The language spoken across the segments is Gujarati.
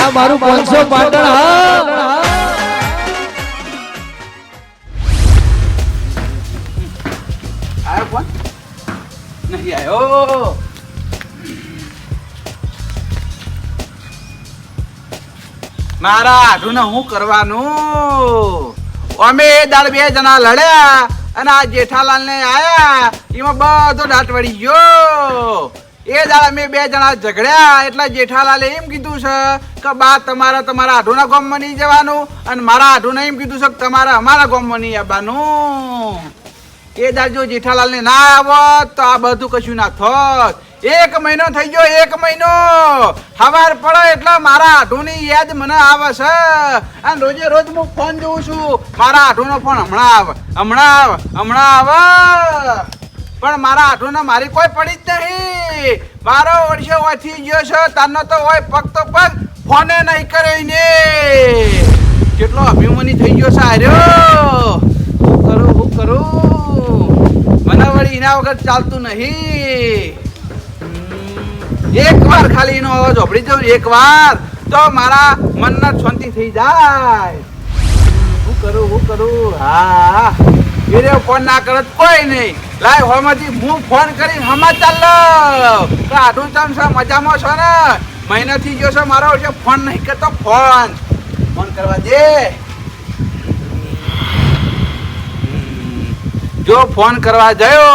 આ મારું 500 પાટણ હા આયો ફોન નહીં આયો. મારા આઢુને શું કરવાનું? અમે દાળ 2 જણા લડ્યા અને આ જેઠાલાલ ને આયા એમાં બધો દાંત વળી ગયો. એ દાળ અમે 2 જણા ઝઘડ્યા એટલે જેઠાલાલે એમ કીધું છે કે બા તમારા આઢુના ગામમાં નહીં જવાનું અને મારા આઢુને એમ કીધું છે કે તમારે અમારા ગામમાં નહીં આવવાનું. એ દાળ જો જેઠાલાલ ને ના આવત તો આ બધું કશું ના થોત. 1 મહિનો થઈ ગયો, 1 મહિનો. સવાર પડે એટલે મારા આઢુની યાદ મને આવે છે અને રોજે રોજ હું ફોન જોઉં છું. મારા આઢુનો ફોન હમણાં આવે પણ મારા આઢુને મારી કોઈ પડી જ નહીં. મારો વર્ષે ઓછી ગયો છે તારનો તો હોય પગ તો પગ ફોને નહીં કરે ને. કેટલો અભિમાની થઈ ગયો છે આર્યો. હું કરું મને વળી એના વગર ચાલતું નહીં. એક વાર ખાલી એનો અવાજ સાંભળી જાઉં, એક વાર તો મારા મનને શાંતિ થઈ જાય. હું કરું હા એ ફોન ના કરત કોઈ નહીં. લાય હોમાંથી હું ફોન કરીને સમાચાર લઉં તો આઢું ચમ છે મજામાં છો ને? મહિનાથી ગયો છે મારો ફોન નહીં કરતો. ફોન કરવા દે. જો ફોન કરવા ગયો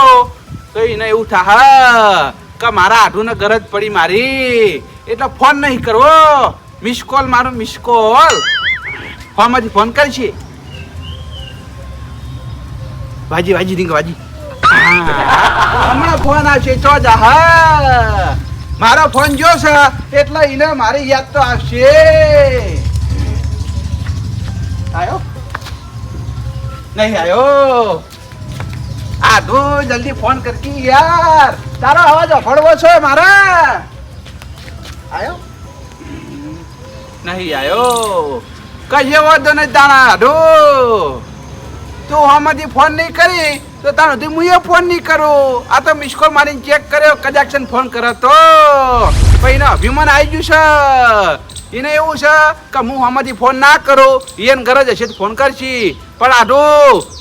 તો એને એવું થાય કે મારા આઢુને ગરજ પડી મારી એટલે ફોન નહીં કરવો. મિસ કોલ મારો મિસ કોલ ફોનમાંથી ફોન કરશે. ભાજી દીંગ ભાજી હમણાં ફોન આવશે ચો જા. હા મારો ફોન જો છે એટલે એને મારી યાદ તો આવશે. આયો નહીં આયો? આઢુ જલ્દી ફોન કરકી યાર, તારો અવાજ અફળવો છે મારા. આયો નહીં આયો? કઈ વાંધો નહીં તાણા આઢુ. તું આમાંથી ફોન નહીં કરી તો તારો હું ફોન નહીં કરું. આ તો મિસ કોલ મારીને ચેક કર્યો કદાચ ફોન કરે તો પછી એને અભિમાન આવી ગયું છે. એને એવું છે કે હું આમાંથી ફોન ના કરું, એને ગરજ હશે તો ફોન કરશી. પણ આઢુ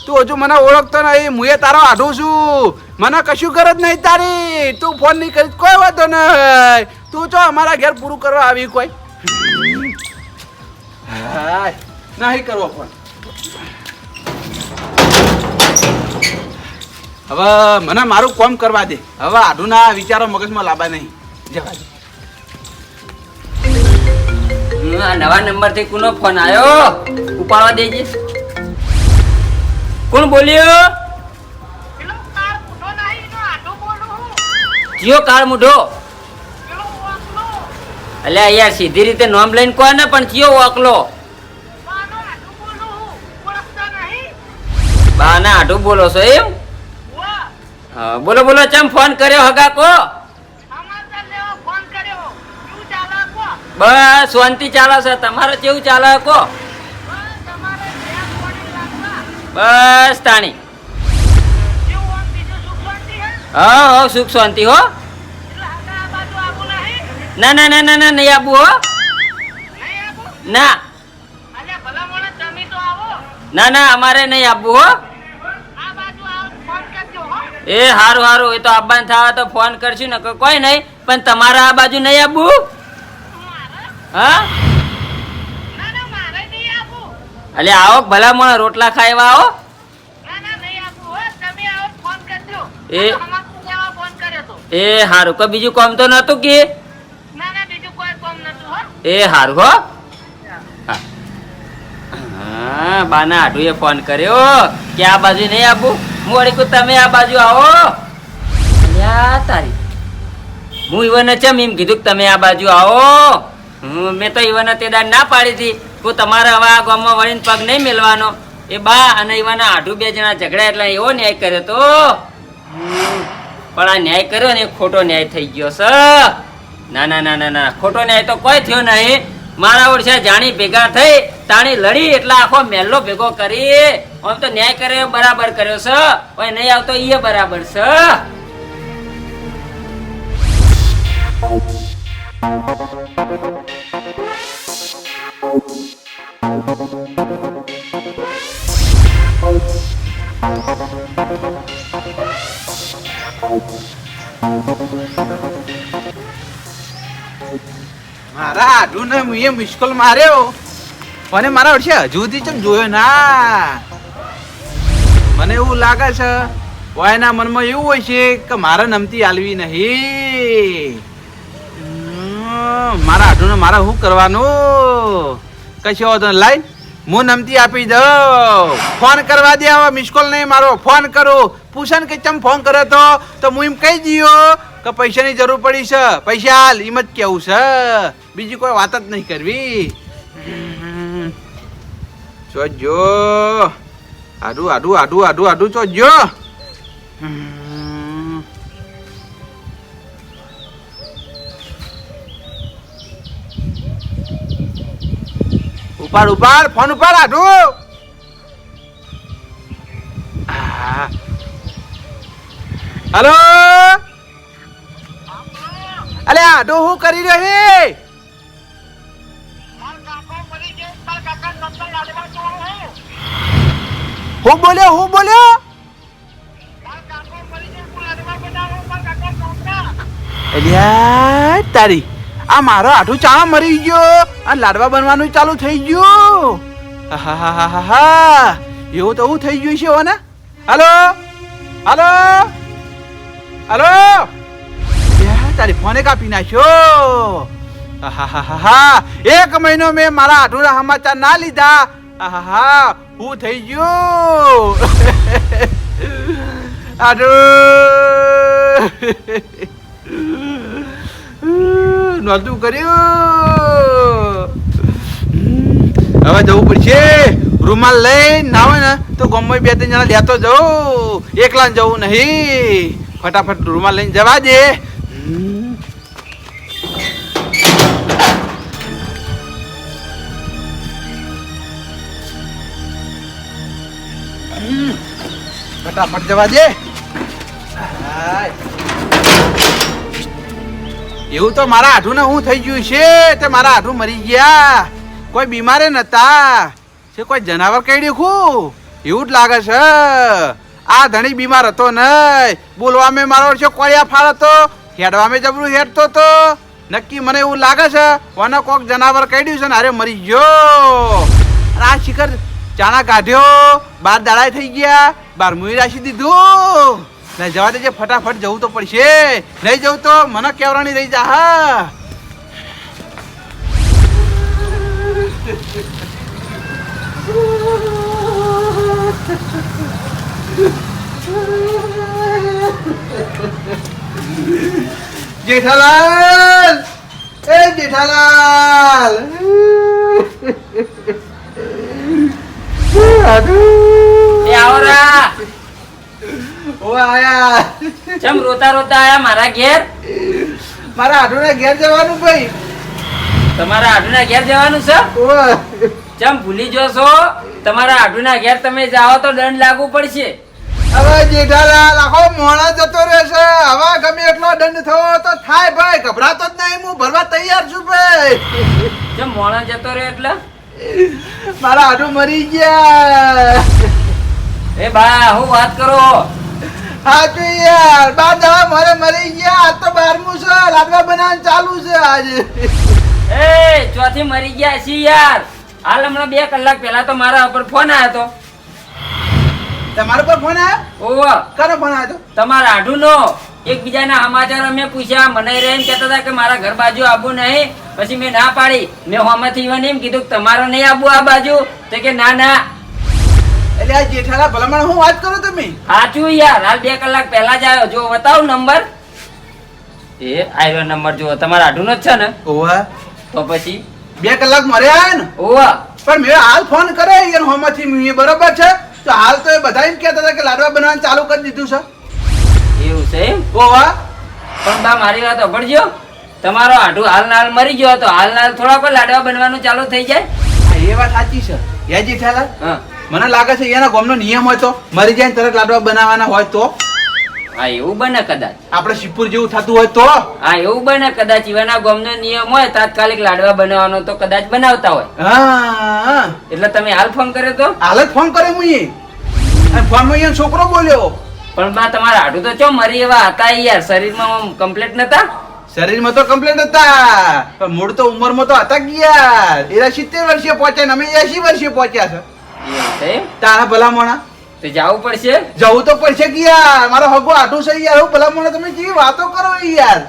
તું હજુ મને ઓળખતો નહીં, હું તારો આઢુ છું. મને કશું ગરજ નહીં તારી. તું ફોન નહીં કરી કોઈ વાંધો નહીં. તું જો અમારા ઘેર પૂરું કરવા આવી કોઈ નહીં કરવો ફોન. હવે મને મારું કામ કરવા દે. હવે આઢુના વિચારો મગજમાં લાવવા નહીં. જવા દે. નવા નંબર થી કોનો ફોન આવ્યો? ઉપાડવા દેજે. કોણ બોલ્યો? કયો કાર મુઢો? અલ્યા યાર સીધી રીતે નામ લઈને કહો ને, પણ કયો ઓકલો? બાના આઢુ બોલો છો એમ? બોલો ચમ ફોન કર્યો હગા કો? બસ શાંતિ ચાલે છે. તમારે કેવું ચાલે કો? બસ તાણી. હા સુખ શાંતિ હો. ના નહીં આબુ હો. ના અમારે નહીં આબુ હો. એ હારું એ તો આબાન થાય તો ફોન કરશું ને કોઈ નહીં. પણ તમારા આ બાજુ નહીં આબુ? હા અલે આવો ભલા મને રોટલા ખાવા આવો. એ હારું કોઈ બીજું કામ તો નતું કે? એ હારું હો. હા બાના આઢુએ ફોન કર્યો કે આ બાજુ નહીં આપું. હું વળી તમે આ બાજુ આવો. તારી હું ઈવને ચમ એમ કીધું કે તમે આ બાજુ આવો. મેં તો ઈવને તે દાડ ના પાડી હતી કે તમારે હવે આ ગામમાં વળીને પગ નહીં મેળવાનો. એ બા અને ઈવાના આઢુ 2 જણા ઝઘડા એટલે એવો ન્યાય કર્યો તો. પણ આ ન્યાય કર્યો ને ખોટો ન્યાય થઈ ગયો છે. ના ખોટો ન્યાય તો કોઈ થયો નહીં. મારા ઓળશે જાણી ભેગા થઈ તાણી લડી એટલે આખો મેલ્લો ભેગો કરી. આમ તો ન્યાય કર્યો બરાબર કર્યો છે. કોઈ નહીં આવતો એ બરાબર છે. મારા આડુને મેં મિસ કોલ માર્યો અને મારા વર્ષે હજુ સુધી ચમ જોયો ના. મને એવું લાગે છે એના મનમાં એવું હોય છે કે મારે નમતી આલવી નહીં. મારા આડુને મારે શું કરવાનું? કશો વાંધો નહીં, લાઈ હું નમતી આપી દઉં. ફોન કરવા દે, હવે મિસ કોલ નહીં મારો, ફોન કરું. પૂછન કે ચમ ફોન કર્યો તો હું એમ કહી દયો કે પૈસાની જરૂર પડી છે, પૈસા હાલ, એમ જ કેવું છે, બીજી કોઈ વાત જ નહીં કરવી. ચોજો આડું આડું આડું આડું આડું ચોજો. ઉપાડ ઉપાડ ફોન ઉપાડ આડું. હેલો, અલે આડું શું કરી રહ્યો હે? હું બોલ્યો અલ્યા તારી, આ મારો આઠું ચાણા મરી ગયો અને લાડવા બનવાનું ચાલુ થઈ ગયું. એવું તો હું થઈ ગયું છે હો ને. હાલો હાલો હાલો, તારી ફોને કાપી નાખ્યો. એક મહિનો મેં મારા આઠુના સમાચાર ના લીધા. હું થઈ ગયું નોતું કર્યું. હવે જવું પડશે. રૂમાલ લઈને ના હોય ને તો ગમે બે ત્રણ જણા લેતો જવું, એકલા જવું નહીં. ફટાફટ રૂમાલ લઈને જવા દે. ફટાફટ જવા દે. એવું તો મારા આઠું ને હું થઈ ગયું છે તે મારા આઠું મરી ગયા. કોઈ બીમારે નતા છે, કોઈ જનાવર કઈ ખું એવું જ લાગે છે. આ ધણી બીમાર હતો નહીં, બોલવા મારો છે કોળિયા ફાળ હતો, હેડવા જબરું હેડતો તો. નક્કી મને એવું લાગે છે કોને કોક જનાવર કઈ છે ને અરે મરી ગયો. આ શિખર ચાણા કાઢ્યો, 12 દાડા થઈ ગયા, 12મું રાખી દીધું. નહીં જવા દેજે, ફટાફટ જવું તો પડશે. નહીં જવું તો મને કેવરાણી રહી જા. હા જેઠાલાલ, એ જેઠાલાલ, એ આવરા. ઓ આયા. ચમ રોતા રોતા આયા મારા ઘેર? મારા આઠુના ઘેર જવાનું ભાઈ. તમારા આઢુના ઘેર જવાનું છે? ચમ ભૂલી જશો? તમારા આઢુના ઘેર તમે જાઓ તો દંડ લાગુ પડશે. હવે જેઠાલાલ આખો મોણા જતો રહેશે. હવે ગમે એટલો દંડ થવો તો થાય ભાઈ, ગભરાતો જ નહીં, હું ભરવા તૈયાર છું ભાઈ. ચમ મોણા જતો રહ્યો એટલે? મારા આઢું મરી ગયા. એ બા હું વાત કરો? હાચું યાર, 12 દાડા મારે મરી ગયા. આજ તો 12મું છે, લાડવા બનાવવાનું ચાલુ છે આજે. એ ચોથી મરી ગયા છી યાર. હાલ હમણાં 2 કલાક પહેલા તો મારા ઉપર ફોન આવ્યો હતો. તમારો પર ફોન આવ્યો? ઓહો. કનો ફોન આવ્યો? તમારા આઢુનો. એકબીજાના સમાચાર અમે પૂછ્યા, મને એમ કહેતા હતા કે મારા ઘર બાજુ આવવું નહીં. પછી મેં ના પાડી. મેં હોમાંથી ઈવન એમ કીધું કે તમારે નહીં આવવું આ બાજુ. તો કે ના ના. એટલે આ જેઠાલા ભલામણ હું વાત કરો તમે? સાચું યાર, હાલ 2 કલાક પહેલા જ આવ્યો. જો બતાવો નંબર. એ આવ્યો નંબર. જો તમારા આઢુનો જ છે ને? ઓવા. તો પછી 2 કલાક મરે આયા ને? ઓવા. પણ મેં હાલ ફોન કરે યાર હોમાંથી મેં, બરોબર છે? તો હાલ તો એ બધા એમ કહેતા હતા કે લાડવા બનાવવાનું ચાલુ કરી દીધું છે. એવું છે એમ? ઓવા. પણ બા મારી વાત સાંભળજો. તમારો આઢું હાલ ના હાલ મરી ગયો તો હાલ ના હાલ થોડા પર લાડવા બનવાનું ચાલુ થઈ જાય. હા એ વાત સાચી છે. યા જેઠાલા, હા મને લાગે છે એના ગામનો નિયમ હોય તો મરી જાય ને તરત લાડવા બનાવવાના હોય તો. હા એવું બને કદાચ. આપણે શિવપુર જેવું થતું હોય તો હા એવું બને કદાચ. ઈવાના ગામનો નિયમ હોય તાત્કાલિક લાડવા બનાવવાનો તો કદાચ બનાવતા હોય. હા એટલે તમે હાલ ફોન કર્યો તો? હાલ જ ફોન કર્યો મુએ અને ફોનમાં અહીંયા છોકરો બોલ્યો. પણ બા તમારા હાડું તો ચો મરી એવા હતા યાર, શરીરમાં કમ્પ્લીટ નતા? શરીરમાં તો કમ્પ્લેટ હતા પણ મૂળ તો ઉંમરમાં તો હતા ગયા. એરા 70 વર્ષે પહોંચ્યા ને અમે 80 વર્ષે પહોંચ્યા છે. એવું છે એમ? તારા ભલામણા તો જવું પડશે. જવું તો પડશે કે યાર. મારો હગો આટું છે યાર. હું ભલામણા તમે કેવી વાતો કરો યાર.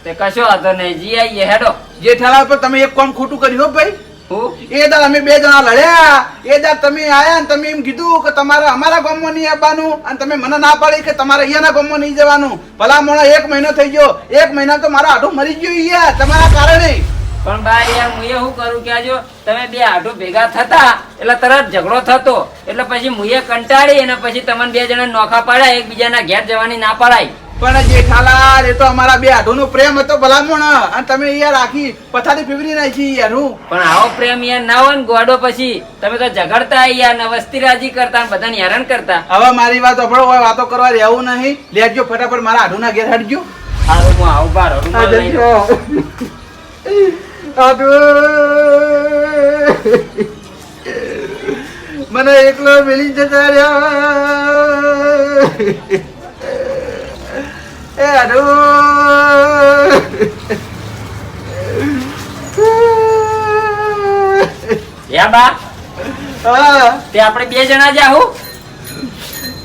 તે કશો વાંધો નહીં, જી આવીએ હેડો. જેઠાલાલ પર તમે એક કામ ખોટું કર્યું હો ભાઈ. હું એ દાડ અમે 2 જણા લડ્યા. એ દાડ તમે આયા ને તમે એમ કીધું કે તમારે અમારા ગામમાં નહીં આવવાનું અને તમે મને ના પાડી કે તમારે અહીંયાના ગામમાં નહીં જવાનું. ભલામણા 1 મહિનો થઈ ગયો. 1 મહિના તો મારા આટું મરી ગયું યાર તમારા કારણે. પણ બા યાર હું એ શું કરું કે આજો તમે બે આઢું ભેગા થતા એટલે તરત ઝઘડો થતો એટલે પછી મુએ કંટાળી અને પછી તમને 2 જણા નોખા પાડ્યા, એકબીજાના ઘેર જવાની ના પડાય. પણ જેઠાલાલ એ તો અમારા 2 આઢુનો પ્રેમ હતો ભલામણ અને તમે યાર આખી પથારી ફેવરી નાખી યાર. હું પણ આવો પ્રેમ યાર ના હોય ને ગોડો પછી તમે તો ઝઘડતા યાર ને વસ્તી રાજી કરતા ને બધાને હેરાન કરતા. હવે મારી વાત સાંભળો, હવે વાતો કરવા રહેવું નહીં. લેજો ફટાફટ મારા આઢુના ઘેર હટજો. હારું હું આવું બાર રૂમાલ લઈ લઉં. મને એકલો મેલી જતા રહ્યા. એ આઢુ યા બા હા તે આપણે 2 જણા જાહું.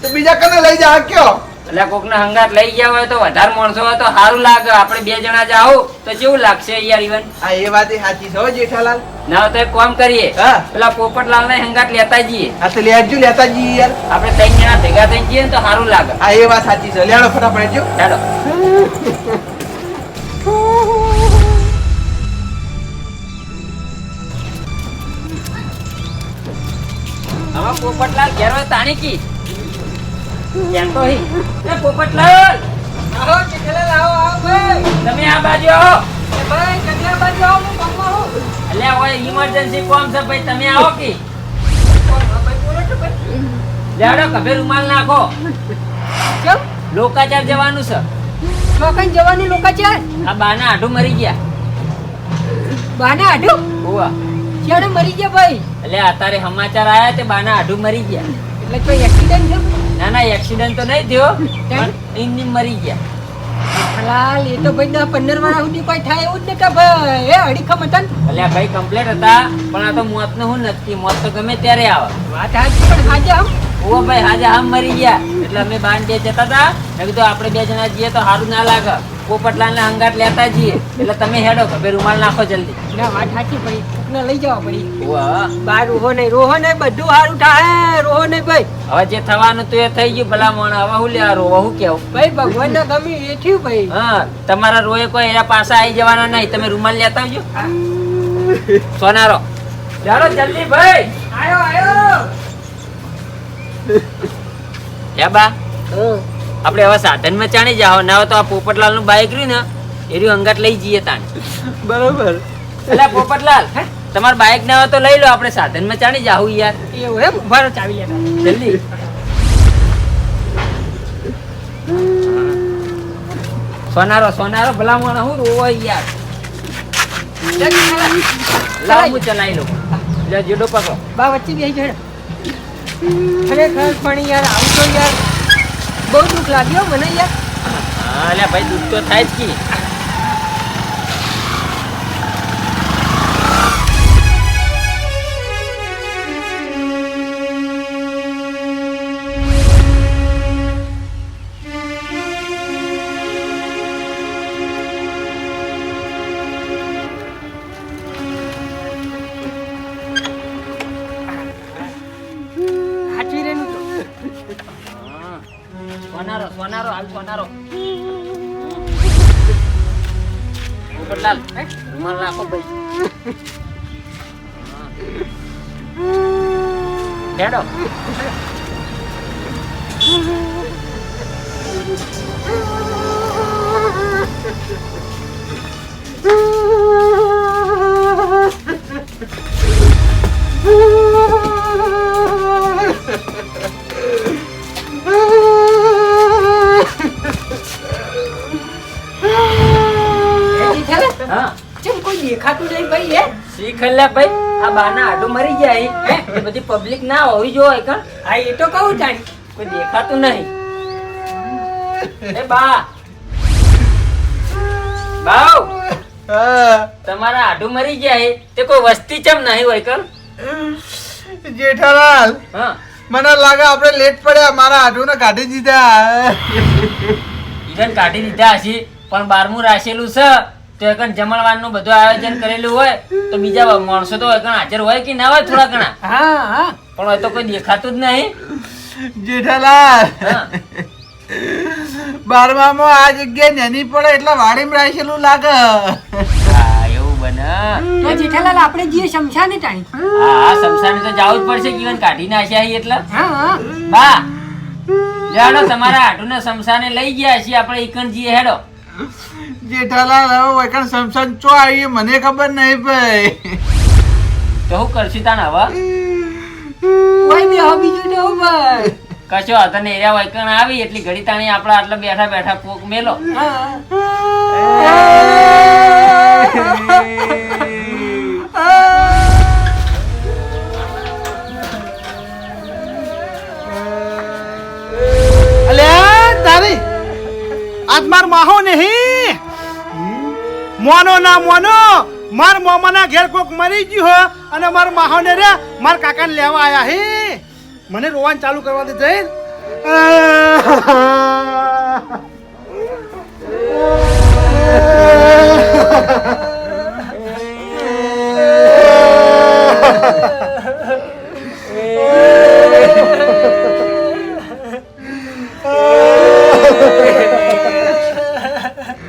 તો બીજા કને લઈ જા કયો? એટલે કોક ના હંગાત લઈ ગયા હોય તો વધારે માણસો હોય તો સારું લાગે. આપણે 2 જણા જાહું તો કેવું લાગશે યાર ઈવન? હા એ વાત સાચી છે હો જેઠાલાલ. ના હોય તો એક કામ કરીએ, હા પેલા પોપટલાલ ને હંગાત લેતા જઈએ. હા તો લેજો લેતા જઈએ યાર. આપણે 3 જણા ભેગા થઈ જઈએ ને તો સારું લાગે. હા એ વાત સાચી છે. લેડો ફટાફટ જો. ચાલો. હવે પોપટલાલ ઘેર હોય તાણી કી કેમ તો હી. એ પોપટલાલ આવો જેઠાલાલ, આવો આવો ભાઈ. તમે આ બાજુ આવો. એ ભાઈ કન્યા બાજુ આવો, હું કામમાં હું. અલ્યા હોય ઇમરજન્સી કોમ છે ભાઈ, તમે આવો કી. હા ભાઈ બોલો તો ભાઈ. લેડો કભે રૂમાલ નાખો. કેમ? લોકાચાર જવાનું છે. ચોકન જવાનું લોકો છે. આ બાના આઢું મરી ગયા. બાના આઢું ઓવા ક્યારે મરી ગયા ભાઈ? એટલે અત્યારે સમાચાર આયા તે બાના આઢું મરી ગયા. એટલે કોઈ એક્સિડન્ટ થયો? ના ના એક્સિડન્ટ તો નહીં થયો પણ એમની મરી ગયા. જેઠાલાલ એ તો ભાઈ 10-15 વર્ષ સુધી કોઈ થાય એવું જ નતા ભાઈ. એ અડીખમ હતા ને. અલ્યા ભાઈ કમ્પ્લેટ હતા પણ આ તો મોત નું હું નક્કી. મોત તો ગમે ત્યારે આવે. વાત સાચી પણ હાજે આમ ઓ ભાઈ હાજે આમ મરી ગયા એટલે અમે બાન 2 જતા હતા. મેં કીધું આપણે 2 જણા જઈએ તો સારું ના લાગે. પોપટલાલ ને હંગાટ લેતા જઈએ એટલે તમે હેડો કભે રૂમાલ નાખો જલ્દી. ના વાત સાચી ભાઈ. કોકને લઈ જવા પડી. ઓવા બાર રોહો નહીં બધું સારું થાય. રોહો નહીં ભાઈ. હવે જે થવાનું તો એ થઈ ગયું ભલા મોણ. હવે હું લે રોવા હું કેવું. ભાઈ ભગવાન ના ગમે એ થયું ભાઈ. હા તમારા રોએ કોઈ એના પાસે આવી જવાના નહીં. તમે રૂમાલ લેતા આવજો. સોનારો ચાલો જલ્દી ભાઈ. આયો આયો. હે બા આપણે હવે સાધનમાં ચાણી જાઓ. ના હોય તો આ પોપટલાલ નું બાઈક રહ્યું ને એ રહ્યું અંગાત લઈ જઈએ તાણ. બરોબર. એટલે પોપટલાલ તમારું બાઈક ના હોય તો લઈ લો. આપણે સાધનમાં ચાણી જાવું યાર. એવું એમ? ઉભા ચાવી લેતા જલ્દી. સોનારો સોનારો ભલા મને હું રોવો યાર. લાવ હું ચલાવી લઉં. લે જેડો પકડો. બા વચ્ચે બેસી જડે. ખરેખર પણ યાર આવું તો યાર બહુ દુઃખ લાગ્યો મને યાર. હા અલ્યા ભાઈ દુઃખ તો થાય જ કી. હાચવી રે નું તો. સોનારો સોનારો હાલ સોનારો. પોપટલાલ રૂમાલ નાખો ભાઈ. હેડો. હા ચમ કોઈ દેખાતું નહીં ભાઈ હે શી ખલ્યા ભાઈ આ બાના આડું મરી જાય હે એ બધી પબ્લિક ના હોવી જોઈએ કણ હા એ તો કહું જાણી કોઈ દેખાતું નહીં એ બા બાવ તમારા આડું મરી જાય તે કોઈ વસ્તી ચમ નહીં હોય કણ જેઠાલાલ હા મને લાગે આપણે લેટ પડ્યા મારા આઢુને કાઢી દીધા ઈવન કાઢી દીધા હશે પણ 12મું રાખેલું છે તો એકન જમણવારનું બધું આયોજન કરેલું હોય તો બીજા માણસો તો એકન હાજર હોય કે ના હોય થોડા ઘણા હા હા પણ હોય તો કોઈ દેખાતું જ નહીં જેઠાલાલ હા 12મામાં આ જગ્યાએ નેની પડે એટલે વાડીમાં રાખેલું લાગે હા એવું બને તો જેઠાલાલ આપણે જઈએ શમશાને ટાણી હા શમશાને તો જવું જ પડશે જીવન કાઢી નાખ્યા એટલે હા હા બા જાડો તમારા આટુને શમશાને લઈ ગયા છીએ આપણે એકણ જઈએ હેડો જેઠાલાલ હવે વૈકણ સમસન ચો આવી મને ખબર નહીં ભાઈ તો હું કરશું તાન હવે કોઈ બે હો બીજું તો ભાઈ કશો હતો ને એરિયા વૈકણ આવી એટલી ઘડી તાણી આપણે આટલા બેઠા બેઠા પોક મેલો અલ્યા તારી આજ માર માહો નહીં મોનો ના મોનો માર મોમાના ઘેર કોક મરી ગયું હો અને માર માહો ને રે માર કાકાને લેવા આયા હે મને રોવાનું ચાલુ કરવા દે જઈ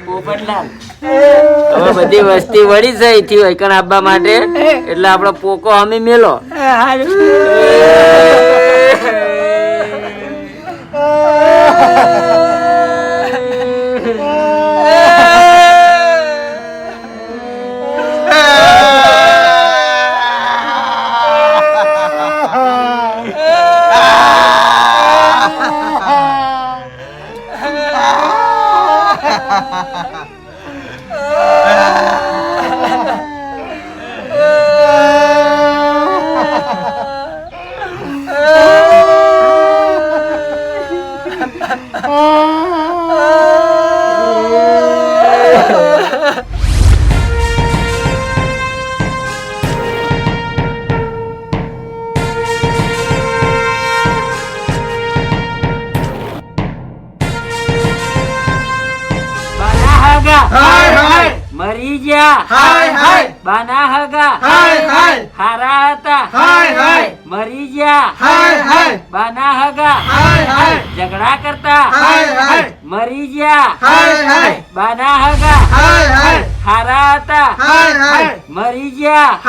પોપટલાલ હવે બધી વસ્તી વળી જાય થી વૈકણ આપવા માટે એટલે આપણો પોકો અમે મેલો મરી ગયા બાના હગા હારા હતા મરી ગયા બાના હગા ઝઘડા કરતા મરી ગયા બાના હગા હારા હતા મરી ગયા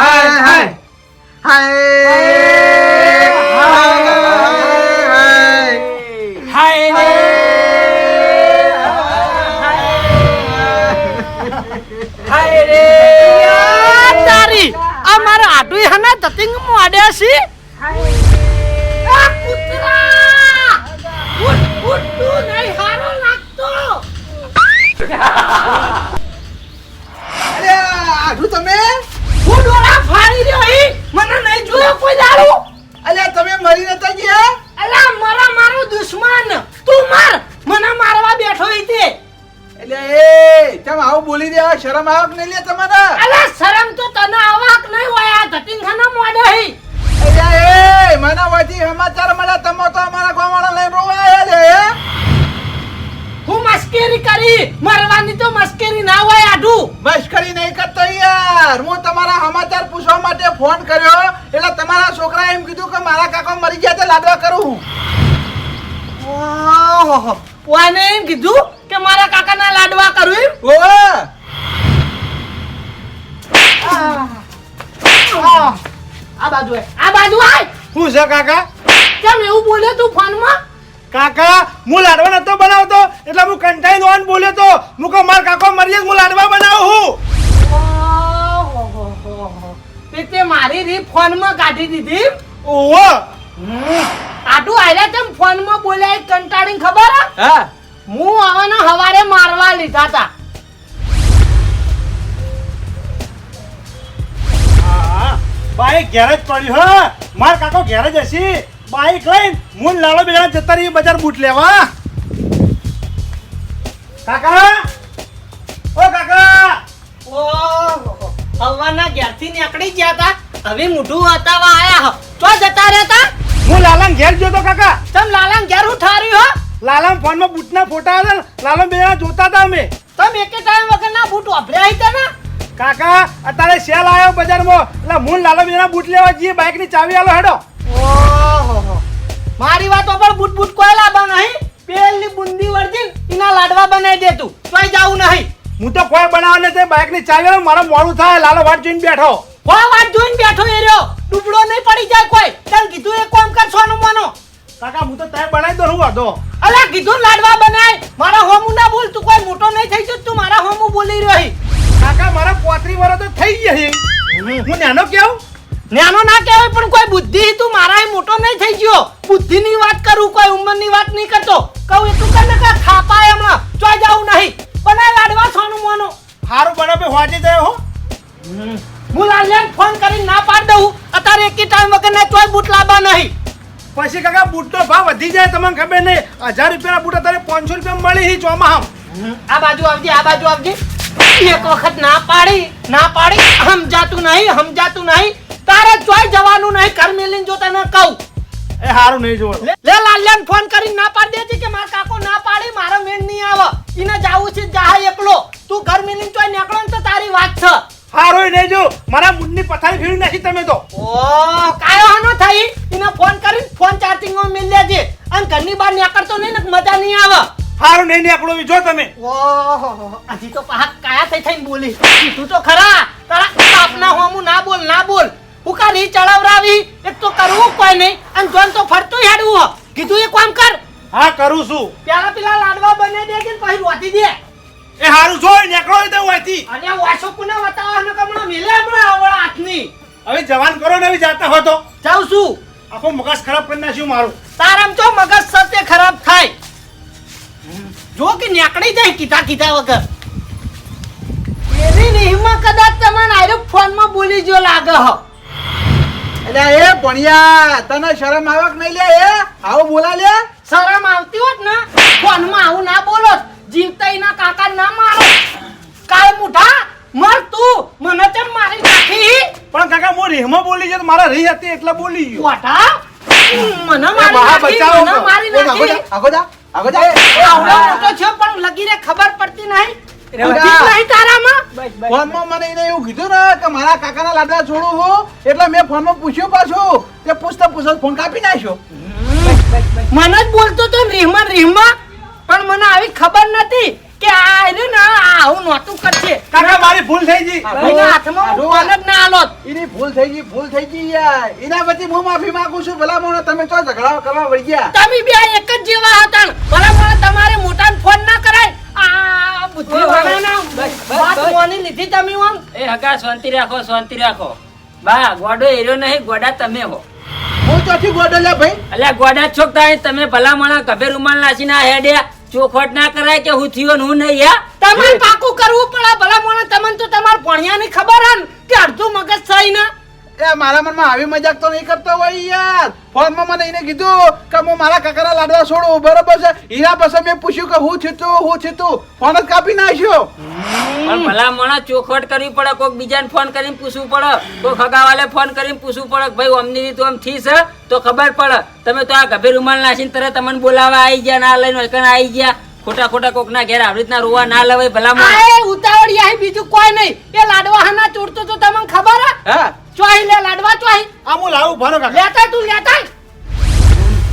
તારી આ મારા આડુઈ હના તતિંગ મોડ્યા છે આ કૂતરા ઉઠ તું નહીં હારો લાગતો અરે આઢુ તમે હું ડોળા ફાડી રહ્યો હી મને નહીં જોયો કોઈ દાડો અલ્યા તમે મરી નતા ગયા અલા મારો દુશ્મન તું માર મને મારવા બેઠો હી એટલે એ તમે આવું બોલી રહ્યા શરમ આવક નહીં લે તમારે અલા શરમ તો તને આવાક નહીં હોય આ ધતિંખાના મોડે હી અલ્યા એ મને વાથી સમાચાર મળ્યા તમે તો અમારા ગામવાળા લઈને રોવા આયા છે હું મસ્કરી કરી મરવાની તો મસ્કરી ના હોય આઢુ મસ્કરી નહીં કરતો યાર હું તમારા સમાચાર પૂછવા માટે ફોન કર્યો એટલે તમારા છોકરા એમ કીધું કે મારા કાકા મરી ગયા તે લાડવા કરું ઓહો કોને એમ કીધું કે મારા કાકાના લાડવા કરું એમ ઓહ આ બાજુ આય હું છે કાકા કેમ એવું બોલ્યો તું ફોનમાં કાકા હું લાડવા નતો બનાવતો એટલે હું કંટાઈ દોન બોલ્યો તો હું કહું માર કાકો મરી જાય હું લાડવા બનાવું હું તે મારી રી ફોનમાં કાઢી દીધી ઓહો આટુ આયલા તેમ ફોનમાં બોલ્યા એક કંટાળીને ખબર હા હું આવવાનો હવારે મારવા લીધા તા બાઈક ઘેર જ પડ્યું હ માર કાકો ઘેર જ હશે બાઈક લઈને હું લાલો બે જણા જતા રહી બજાર બૂટ લેવા કાકા ઓ કાકા ઓહો હવાના ઘેરથી નીકળી ગયા તા હવે મોઢું હતાવા આયા તો જતા રહેતા હું લાલાને ઘેર ગયો તો કાકા તમ લાલાને ઘેર ઉઠાર્યું હો લાલા ફોનમાં બૂટના ફોટા હતા ને લાલો બે જણા જોતા હતા અમે તમે એકે ટાઈમ વગરના બૂટ વાપર્યા હતા ને કાકા અત્યારે સેલ આવ્યો બજારમાં એટલે હું લાલો બે જણા બૂટ લેવા જઈએ બાઈકની ચાવી આલો હેડો ઓહો મારી વાતો પર બૂટ બૂટ કોઈ લાવવા નહીં પેલી બુંદી વર્જીન એના લાડવા બનાવી દે તું તોય જાવું નહીં હું તો કોઈ બનાવવા નથી બાઈકની ચાવી આલો મારો મોડું થાય લાલો વાટ જોઈને બેઠો વાત જોઈને બેઠો એ રહ્યો ડૂબડો નહીં પડી જાય કોઈ તને કીધું એક કામ કર સોનું મોનો કાકા હું તો ત્યાં બનાવી દો હું વાંધો અલા કીધું લાડવા બનાય મારા હોમું ના બોલ તું કોઈ મોટો નહીં થઈ જતો તું મારા હોમું બોલી રહ્યો હી કાકા મારા 35 વર્ષ તો થઈ ગયા છે હું નાનો કેવું નાનો ના કહેવાય પણ કોઈ બુદ્ધિ તું મારા મોટો નહીં થઈ ગયો બુદ્ધિની વાત કરું કોઈ ઉંમરની વાત નહીં કરતો કહું એટલું કર ને કે ખાપાય હમણાં ચોય જાવું નહીં બનાય લાડવા સોનું મોનો હારું બનાવે હોજે જાય હો હું લાલ્યાને ફોન કરીને ના પાડ દઉં અત્યારે એકે ટાઈમ વગર ને તોય બૂટ લાવવા નહીં પછી કાકા બૂટનો ભાવ વધી જાય તમને ખબર નહીં 1000 રૂપિયાના બૂટ અત્યારે 500 રૂપિયા મળી હી ચોમાહામ આ બાજુ આવજે એક વખત ના પાડી સમજાતું નહીં તારે ચોય જવાનું નહીં ઘર મેલીને જો તને કહું એ હારું નહીં જોવો લે લાલ્યાને ફોન કરીને ના પાડ દેજે કે મારા કાકો ના પાડી મારો મેળ નહીં આવે ઈને જાવું છે જાહે એકલો તું ઘર મેલીને ચોય નીકળો ને તો તારી વાત છે હારું નહીં જો મારા બૂટની પથારી ફેરવી નાખી તમે તો ઓ કાયો હાનો થઈ ઈને ફોન કરીને ફોન ચાર્જિંગમાં મેલ લેજે અને ઘરની બહાર નીકળતો નહીં ને મજા નહીં આવે હારું નહીં નીકળો જો તમે ઓહો હજી તો પાહા કાયા થઈને બોલી તું તો ખરા તારા બાપના હોમું ના બોલ ઉકારી ચડાવરાવી એક તો કરવું કોઈ નહીં અને જોન તો ફરતું હેડવું કીધું એક કામ કર હા કરું છું પેલા લાડવા બને દેજે પછી રોટી દે એ હારું જો નીકળો તો હોયથી અને વાસો પુના વતાવાનો કમણો મિલે હમણાં આવડા હાથની હવે જવાન કરો ને હવે જાતા હો તો જાઉં છું આખો મગજ ખરાબ કરી નાખ્યું મારું તારામ તો મગજ સતે ખરાબ થાય જો કે નીકળી જાય કીધા વગર એની રીહમાં કદાચ તમને આયરો ફોનમાં બોલી જો લાગે હ એટલે એ ભણિયા તને શરમ આવે કે નહીં લે એ આવું બોલા લે શરમ આવતી હોત ને ફોનમાં આવું ના બોલો જીવતા એના કાકા ના મારો કાળ મુઠા મર તું મને ચમ મારી નાખી પણ કાકા હું રીહમાં બોલી છે તો મારા રીહ હતી એટલે બોલી ગયો વાટા મને મારી નાખી આગો જા આવડો મોટો છે પણ લગીરે ખબર પડતી નહીં બુદ્ધિ નહીં તારામાં ફોનમાં મને એને એવું કીધું ને કે મારા કાકાના લાડવા છોડું હું એટલે મેં ફોનમાં પૂછ્યું પાછું તે પૂછતા ફોન કાપી નાખ્યો મને જ બોલતો તો રીહમાં પણ મને આવી ખબર નથી કે આ રહ્યું ને આવું નહોતું કરશે કાકા મારી ભૂલ થઈ ગઈ એના હાથમાં હું ફોન જ ના આલોત એની ભૂલ થઈ ગઈ યાર એના પછી હું માફી માંગુ છું ભલા મોણા તમે તો ઝઘડા કરવા વળી ગયા તમે બે એક જ જેવા હતા ને. બરાબર તમારે મોટાને ફોન ના કરાય આ બુદ્ધિ વાળાના વાત મોની લીધી તમે આમ એ હગા શાંતિ રાખો બા ગોડો એર્યો નહીં ગોડા તમે હો હું ચોથી ગોડો લે ભાઈ અલ્યા ગોડા છોકતા તમે ભલા માણા ગભે રૂમાલ નાસીને આ હેડ્યા ચોખવટ ના કરાય કે હું થયો ને હું નહીં યા તમારે પાકું કરવું પડે ભલા મોણા તમને તો તમાર ભણ્યાની ખબર હે ને કે અડધું મગજ સહી ના એ મારા મનમાં આવી મજાક તો નહીં કરતો હોય યાર ફોનમાં મને એને કીધું કે હું મારા કાકાના લાડવા છોડું બરોબર છે એના પછી મેં પૂછ્યું કે હું છું ફોન જ કાપી નાખ્યો પણ ભલા માણા ચોખવટ કરવી પડે કોક બીજાને ફોન કરીને પૂછવું પડે કોક હગાવાલે ફોન કરીને પૂછવું પડે કે ભાઈ અમની રીત આમ થી છે તો ખબર પડે તમે તો આ ગભે રૂમાલ નાસીને તરત તમને બોલાવા આવી ગયા ના લઈને કણ આવી ગયા ખોટા કોકના ઘેર આવી રીતના રોવા ના લવાય ભલા માણા આ ઉતાવળિયા બીજું કોઈ નહીં એ લાડવા હાના ચોડતો તો તમને ખબર હે હા ચોહી લે લાડવા ચોહી આ હું લાવું ભારો કાકા લેતા તું લેતા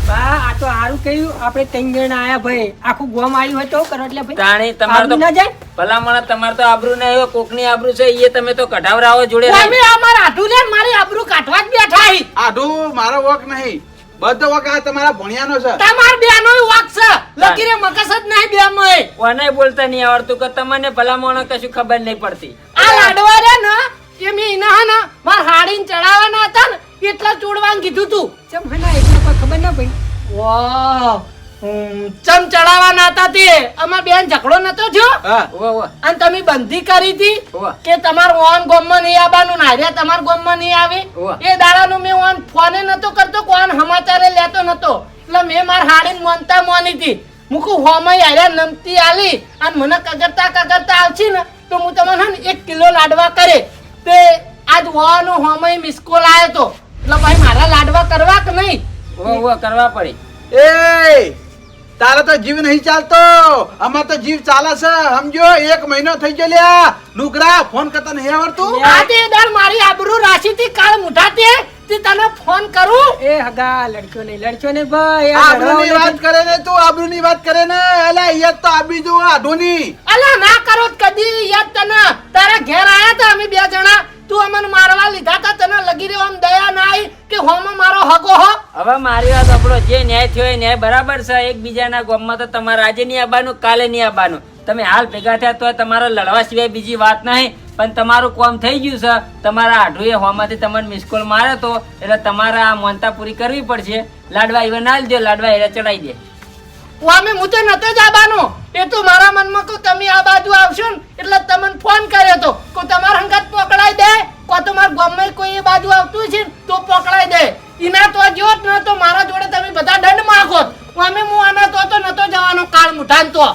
બા આ તો સારું કહ્યું આપણે ત્રણ જણા આયા ભાઈ આખું ગોમ આવ્યું હોય તો કરો એટલે ભાઈ તાણી તમાર તો આબરૂ ના જાય ભલા માણા તમાર તો આબરૂ ના આવ્યો કોકની આબરૂ છે એ તમે તો કઢાવરાવો જોડે અમે અમાર આઠું લે મારી આબરૂ કાઢવા જ બેઠા હી આઢું મારો વોક નહીં બધો વોક આ તમારા ભણિયાનો છે તમાર બેનોય વાક છે લકીરે મકસ જ નહીં બે મય ઓને બોલતા નહીં આવડતું કે તમને ભલા માણા કશું ખબર નહીં પડતી આ લાડવા રે ને એ મે ઇના ના માર હાડીને ચડાવવાના હતા ને એટલા ચોડવાનું કીધું તું ચમ હના એટલે કોઈ ખબર ના પડી વાહ ચમ ચડાવવાના હતા તે અમાર બેન ઝઘડો નતો થયો હા ઓવા ઓવા અને તમે બંધી કરી હતી ઓવા કે તમાર ઓન ગોમમાં નહીં આવવાનું નાર્યા તમાર ગોમમાં નહીં આવે ઓવા. એ દાડાનો મેં ઓન ફોને નતો કરતો કોણ સમાચારે લેતો નતો એટલે મેં માર હાડીને મોનતા મોની હતી મુકુ હોમય આર્યા નમતી આલી અને મને કગરતા આવછી ને તો હું તમને હે ને 1 કિલો લાડવા કરે તે આજ હોવાનો હોમય મિસકોલ આયો તો એટલે ભાઈ મારા લાડવા કરવા કે નહીં ઓવા ઓવા કરવા પડે. એ તારો તો જીવ નહીં ચાલતો અમાર તો જીવ ચાલે છે સમજો 1 મહિનો થઈ ગયો લ્યા નુકરા ફોન કરતા નહીં આવડતું આજે દર મારી આબરૂ રાશિથી કાળ મુઠાતે તે તને ફોન કરું એ હગા લડક્યો નહીં ભાઈ આ આબરૂની લડવા વાત કરે ને તું આબરૂની વાત કરે ને અલા યાદ તો આબી જો આઢોની અલા ના કરો તો કદી યાદ તને તારા ઘેર આયા તા અમે 2 જણા તું અમને મારવા લીધા તા તને લગી રહ્યો આમ દયા ના આવી કે હોમો મારો હગો હો હવે મારી વાત આપણો જે ન્યાય થયો એ ન્યાય બરાબર છે. એકબીજાના ગામમાં તો તમારે આજે નહીં આવવાનું કાલે નહીં આવવાનું. તમે હાલ ભેગા થયા તો તમારે લડવા સિવાય બીજી વાત નહીં. પણ તમારું કામ થઈ ગયું છે. તમારા આઢુએ હોમાંથી તમને મિસકોલ માર્યો તો એટલે તમારે આ મોનતા પૂરી કરવી પડશે. લાડવા ઈવન ના દો લાડવા એને ચડાઈ દે. અમે હું તો નતો જ આવવાનો એ તો મારા મનમાં કહું તમે આ બાજુ આવશો ને એટલે તમને ફોન કર્યો તો કો તમારા હંગાત પકડાઈ દે કો તમાર ગામમાં કોઈ એ બાજુ આવતું છે ને તો પકડાઈ દે ઈના તો જોત ન તો મારા જોડે તમે બધા દંડ માંગો અમે હું આના તો નતો જવાનો કાળ મુઠાન તો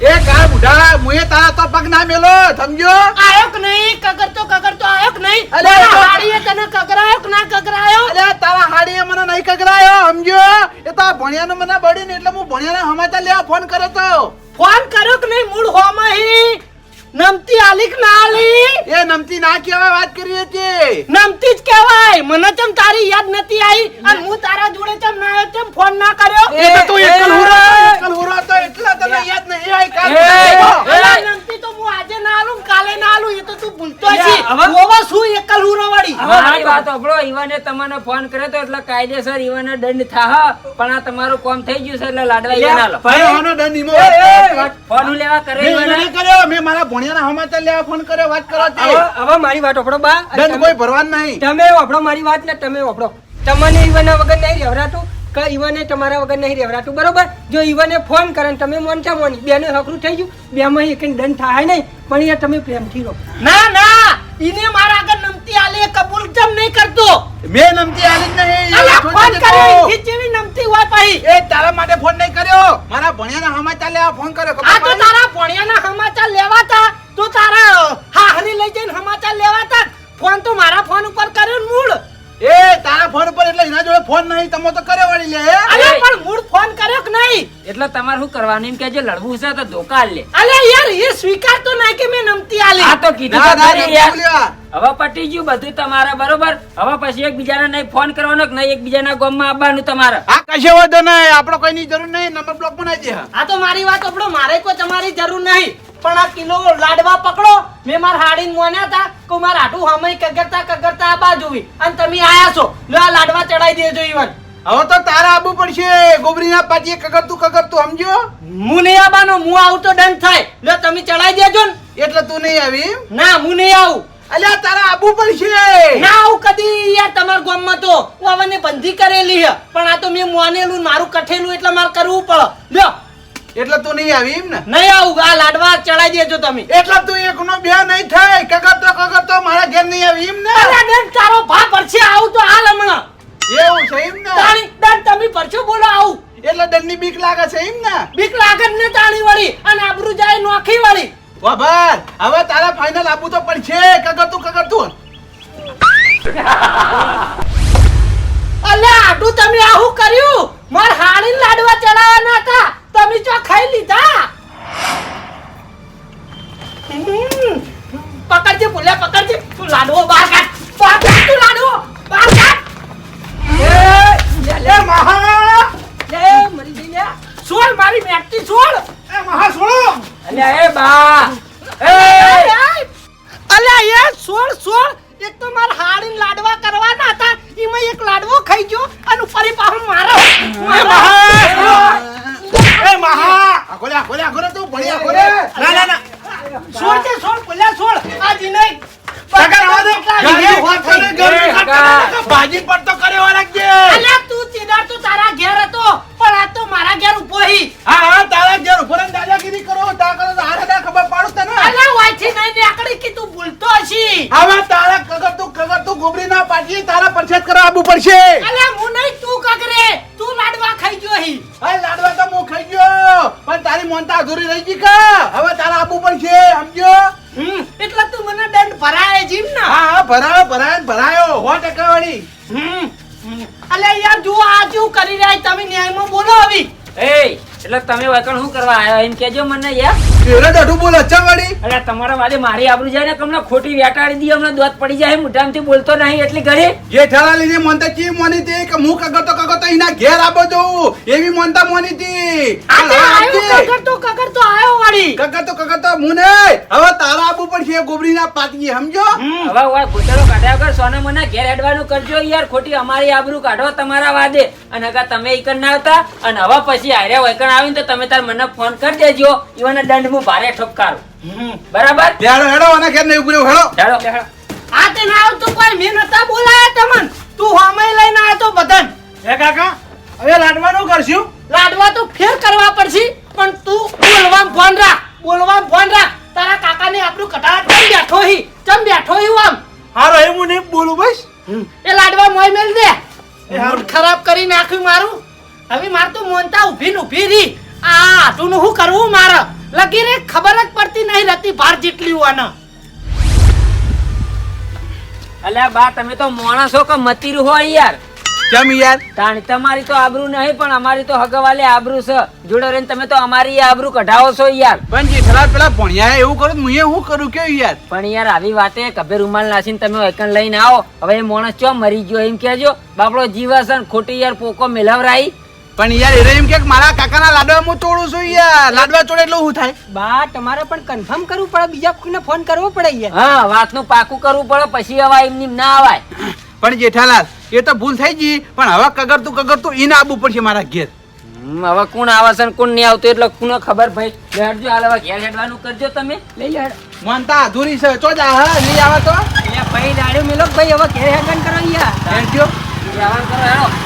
એ કા બુઢા મુએ તારા તો પગ ના મેલો સમજો આયો કે નહીં કગરતો આયો કે નહીં અલે, મારા હાડીએ તને કગરાયો કે ના કગરાયો અલ્યા તારા હાડીએ મને નહીં કગરાયો સમજો એ તો આ ભણિયાનો મને બળી ને એટલે હું ભણિયાના સમાચાર લેવા ફોન કર્યો તો ફોન કર્યો કે નહીં મૂળ હોમાં હી નમતી આલી કે ના આલી એ નમતી ના કહેવાય વાત કરી હતી નમતી જ કહેવાય મને ચમ તારી યાદ નથી આવી અને હું તારા જોડે ચમ ના આવ્યો ચમ ફોન ના કર્યો એ તો તું એકલ હુરો તો એટલા તને યાદ નહીં આવી કાલ અલા, નમતી તો હું આજે ના આલું ને કાલે ના આલું એ તો તું ભૂલતો યા, છી હવે? ઓવા શું એકલ હુરો વાળી હવે મારી વાત સાંભળો. ઈવાને તમને ફોન કર્યો તો એટલે કાયદેસર ઈવાને દંડ થાહ. પણ આ તમારું કામ થઈ ગયું છે એટલે લાડવા ઈવાને આલો. ભાઈ આનો દંડ ઈમો ફોન લેવા કરે મેં ઈવાને. નહીં કર્યો મેં મારા ભણિયાના સમાચાર લેવા ફોન કર્યો વાત કરો તે હવે મારી વાત ઓપડો બા દંડ કોઈ ભરવાનું નહીં તમે ઓપડો મારી વાત ને તમે ઓપડો તમને ઈવના વગર નહીં રહેવરાતું કે ઈવને તમારા વગર નહીં રહેવરાતું બરોબર જો ઈવને ફોન કરે ને તમે મોનતા મોની બેને હકરું થઈ ગયું બેમાં એક દંડ થાય નહીં પણ એ તમે પ્રેમથી રહો ના ઈને મારા આગળ નમતી આલી એ કબૂલ ચમ નહીં કરતો મેં નમતી આલી જ નહીં અલા, એ ફોન છોડી કર્યો દેતો. ઈ જેવી નમતી હોય પાહી એ તારા માટે ફોન નહીં કર્યો મારા ભણિયાના સમાચાર લેવા ફોન કર્યો ખબર આ તો પડી? તારા ભણિયાના સમાચાર લેવાતા તો તારા હાહરી લઈ જઈને સમાચાર લેવાતા ફોન તો મારા ફોન ઉપર કર્યો ને મૂળ એ તારા ફોન પર એટલે એના જોડે ફોન નહીં તમે તો કરે વળી લે હે? અલે પણ મૂળ ફોન કર્યો કે નહીં એટલે તમારે શું કરવાનું એમ કે જે લડવું છે તો ધોકા લે. અલે યાર એ સ્વીકારતો નહીં કે મેં નમતી આલી આ તો કીધું ના તો ના ખરી ના, યાર. બોલ્યા. હવે પટી ગયું બધું તમારે બરોબર. હવે પછી એકબીજાને નહીં ફોન કરવાનો કે નહીં એકબીજાના ગામમાં આવવાનું તમારે. આ કશો વાંધો નહીં આપણો કોઈની જરૂર નહીં નંબર બ્લોક બનાવી દે આ તો મારી વાત આપણો મારે કોઈ તમારી જરૂર નહીં પણ આ કિલો લાડવા પકડો મેં માર હાડીને મોન્યા હતા કે માર હાડું હમઈ કગરતા આ બાજુવી અને તમે આયા છો લો આ લાડવા ચડાઈ દેજો ઈવન હવે તો તારા આબુ પડશે ગોબરીના પાટીએ કગરતું સમજો હું નહીં આવવાનો હું આવું તો દંડ થાય લો તમે ચડાઈ દેજો ને એટલે તું નહીં આવી એમ? ના હું નહીં આવું અલ્યા તારા આબુ પડશે ના આવું કદી યાર તમારા ગામમાં તો હું આવને બંધી કરેલી છે પણ આ તો મેં મોનેલું ને મારું કઠેલું એટલે મારે કરવું પડે લ્યો એટલે તું નહીં આવી એમ ને નહીં આવું આ લાડવા ચડાઈ દેજો તમે એટલે તું એકનો બે નહીં થાય કગરતો મારા ઘેર નહીં આવી એમ ને અરે દંડ તારો ભા પરશે આવું તો હાલ હમણાં એવું છે એમ ને તાણી દંડ તમે પરશો બોલો આવું એટલે દંડની બીક લાગે છે એમ ને બીક લાગત ને તાણી વળી અને આબરૂ જાય નોખી વળી વાહ હવે તારા ફાઇનલ આબુ તો પડશે કગરતું અલે આટું તમે આવું કર્યું માર હાડીને લાડવા ચડાવવાના હતા તમે ચો ખાઈ લીધા પકડજે ભૂલ્યા પકડજે તું લાડવો બહાર કાઢ તું લાડવો બહાર કાઢ એ મહા લે મરી જઈ લે છોડ મારી મેકટી છોડ એ મહા છોડો અલ્યા એ બા અલ્યા યાર છોડ એક તો માર હાડીને લાડવા કરવાના હતા એમાં એક લાડવો ખાઈ ગયો અને ફરી પાછો મારો એ મહા આખોલે તું ભણી આખોલે ના છોડ દે છોડ બોલ્યા છોડ આ જી નહીં ભાજી પર તો કરે વાળા કે અલ્યા તું ચીડા તો તારા ઘેર હતો પણ આ તો મારા ઘેર ઉભો હી હા હા તારા ઘેર ઉપર દાદાગીરી કરો તા કરો તો હારે દા ખબર પાડું તને અલા વાયથી નહીં નીકળી કે તું ભૂલતો હશી હવે તારા કગર તું ગોબરી ના પાટી તારા પરછેદ કરવા આવવું પડશે અલા હું નહીં તું કગરે તું લાડવા ખાઈ ગયો હી હા લાડવા તો હું ખાઈ ગયો પણ તારી મોનતા અધૂરી રહી ગઈ કા હવે તારા આવવું પડશે સમજો એટલે તું મને દંડ ભરાય જીમ ને હા હા ભરાયો 100% વાળી અલે યાર જો આ શું કરી રહ્યા તમે ન્યાયમાં બોલો હવે એ એટલે તમે વૈકણ શું કરવા આવ્યા એમ કેજો મને યાર તેરે દઢું બોલ અચ્છા વાળી અરે તમારા વાદે મારી આબરૂ જાય ને તમને ખોટી વેટાડી દી હમણાં દોત પડી જાય મોઢામાંથી બોલતો નહીં એટલી ઘડી જેઠાલાલ ની મોનતા ચી મોની હતી કે હું કગર તો એના ઘેર આવો જઉં એવી મોનતા મોની હતી કગર તો આયો વાળી કગર તો હું નહીં હવે તારા આબુ પડશે ગોબરીના પાટીએ સમજો હવે ઓય ગોતડો કાઢ્યા વગર સોને મને ઘેર હેડવાનું કરજો યાર ખોટી અમારી આબરૂ કાઢો તમારા વાદે અને અગર તમે ઈકન ના આવતા અને હવે પછી હારે વૈકણ આવીને તો તમે તાર મને ફોન કરી દેજો ઈવાના દંડ હું ભારે ઠપકારું બરાબર હેડો અને ઘેર નહીં ઉભર્યો હેડો ચાલો આ તે ના આવતું કોઈ મેં નતા બોલાયા તમન તું હોમે લઈને આયો તો બદન હે કાકા હવે લાડવાનું કરશું લાડવા તો ફેર કરવા પડશે પણ તું બોલવામાં ફોન રાખ તારા કાકાને આપણું કટાળા ચમ બેઠો હી આમ હારો એ હું નહીં બોલું બસ એ લાડવા મોય મેલ દે મૂડ ખરાબ કરી નાખ્યું મારું હવે માર તો મોનતા ઊભી રહી આ આટુનું શું કરવું મારે લગી રે ખબર જ પડતી નહીં રહેતી ભાર જેટલી હોવાના અલ્યા બા તમે તો માણસો કે મતીરું હોય યાર કેમ યાર તાણી તમારી તો આબરૂ નહીં પણ અમારી તો હગવાલે આબરૂ છે જોડે રહીને તમે તો અમારી આબરૂ કઢાવો છો યાર પણ જેઠાલાલ પેલા ભણ્યા એવું કરું હું શું કરું કે યાર પણ યાર આવી વાતે કભે રૂમાલ નાસીને તમે એકન લઈને આવો હવે એ માણસ ચો મરી ગયો એમ કેજો બાપડો જીવાસન ખોટી યાર પોકો મેલાવરાઈ પણ યાર એમ કે મારા કાકાના લાડવા હું તોડું છું યાર લાડવા તોડે એટલે શું થાય બા તમારે પણ કન્ફર્મ કરવું પડે બીજા કોઈને ફોન કરવો પડે યાર હા વાતનું પાકું કરવું પડે પછી અવાય એમની ના અવાય પણ જેઠાલાલ એ તો ભૂલ થઈ ગઈ પણ હવે કગર તું એને આવવું પડશે મારા ઘેર હવે કોણ આવે છે ને કોણ નહીં આવતું એટલે કોને ખબર ભાઈ લેડજો હાલ હવે ઘેર હેડવાનું કરજો તમે લઈ હેડ માનતા અધૂરી છે ચો જા હા નહીં આવે તો એટલે ભાઈ દાડ્યો મેલો ભાઈ હવે ઘેર હેગન કરો યાર હેડજો જવાનું કરો હેડો